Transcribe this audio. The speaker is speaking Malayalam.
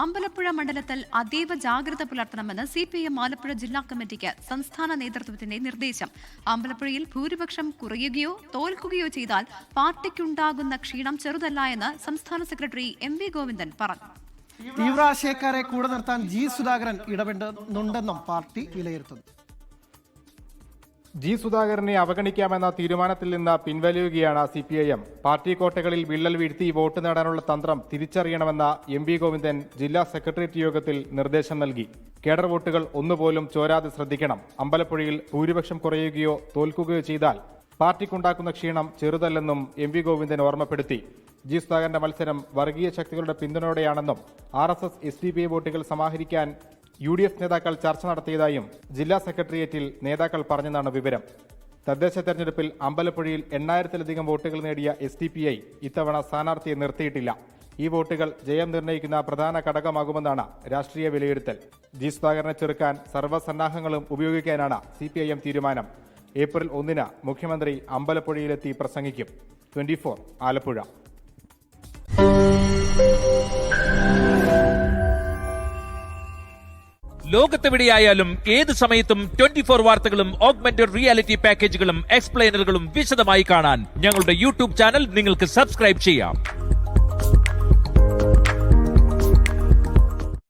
അമ്പലപ്പുഴ മണ്ഡലത്തിൽ അതീവ ജാഗ്രത പുലർത്തണമെന്ന് CPM ആലപ്പുഴ ജില്ലാ കമ്മിറ്റിക്ക് സംസ്ഥാന നേതൃത്വത്തിന്റെ നിർദ്ദേശം. അമ്പലപ്പുഴയിൽ ഭൂരിപക്ഷം കുറയുകയോ തോൽക്കുകയോ ചെയ്താൽ പാർട്ടിക്കുണ്ടാകുന്ന ക്ഷീണം ചെറുതല്ല എന്ന് സംസ്ഥാന സെക്രട്ടറി MV ഗോവിന്ദൻ പറഞ്ഞു. തീവ്രാശയക്കാരെ കൂടെ നിർത്താൻ G സുധാകരൻ ഇടപെടുന്നുണ്ടെന്നും പാർട്ടി വിലയിരുത്തുന്നു. G സുധാകരനെ അവഗണിക്കാമെന്ന തീരുമാനത്തിൽ നിന്ന് പിൻവലിയുകയാണ് CPIM. പാർട്ടി കോട്ടകളിൽ വിള്ളൽ വീഴ്ത്തി വോട്ട് നേടാനുള്ള തന്ത്രം തിരിച്ചറിയണമെന്ന MV ഗോവിന്ദൻ ജില്ലാ സെക്രട്ടേറിയറ്റ് യോഗത്തിൽ നിർദ്ദേശം നൽകി. കേഡർ വോട്ടുകൾ ഒന്നുപോലും ചോരാതെ ശ്രദ്ധിക്കണം. അമ്പലപ്പുഴയിൽ ഭൂരിപക്ഷം കുറയുകയോ തോൽക്കുകയോ ചെയ്താൽ പാർട്ടിക്കുണ്ടാക്കുന്ന ക്ഷീണം ചെറുതല്ലെന്നും MV ഗോവിന്ദൻ ഓർമ്മപ്പെടുത്തി. G സുധാകരന്റെ മത്സരം വർഗീയ ശക്തികളുടെ പിന്തുണയോടെയാണെന്നും RSS SDPI വോട്ടുകൾ സമാഹരിക്കാൻ UDF നേതാക്കൾ ചർച്ച നടത്തിയതായും ജില്ലാ സെക്രട്ടേറിയറ്റിൽ നേതാക്കൾ പറഞ്ഞെന്നാണ് വിവരം. തദ്ദേശ തെരഞ്ഞെടുപ്പിൽ അമ്പലപ്പുഴയിൽ 8000-ലധികം വോട്ടുകൾ നേടിയ SDPI ഇത്തവണ സ്ഥാനാർത്ഥിയെ നിർത്തിയിട്ടില്ല. ഈ വോട്ടുകൾ ജയം നിർണ്ണയിക്കുന്ന പ്രധാന ഘടകമാകുമെന്നാണ് രാഷ്ട്രീയ വിലയിരുത്തൽ. G സുധാകരനെ ചെറുക്കാൻ സർവ്വസന്നാഹങ്ങളും ഉപയോഗിക്കാനാണ് CPIM തീരുമാനം. ഏപ്രിൽ 1-ന് മുഖ്യമന്ത്രി അമ്പലപ്പുഴയിലെത്തി പ്രസംഗിക്കും. 24 ആലപ്പുഴ. ലോകത്തെവിടെയായാലും ഏത് സമയത്തും 24 വാർത്തകളും ഓഗ്മെന്റഡ് റിയാലിറ്റി പാക്കേജുകളും എക്സ്പ്ലെയിനറുകളും വിശദമായി കാണാൻ ഞങ്ങളുടെ YouTube ചാനൽ നിങ്ങൾക്ക് സബ്സ്ക്രൈബ് ചെയ്യാം.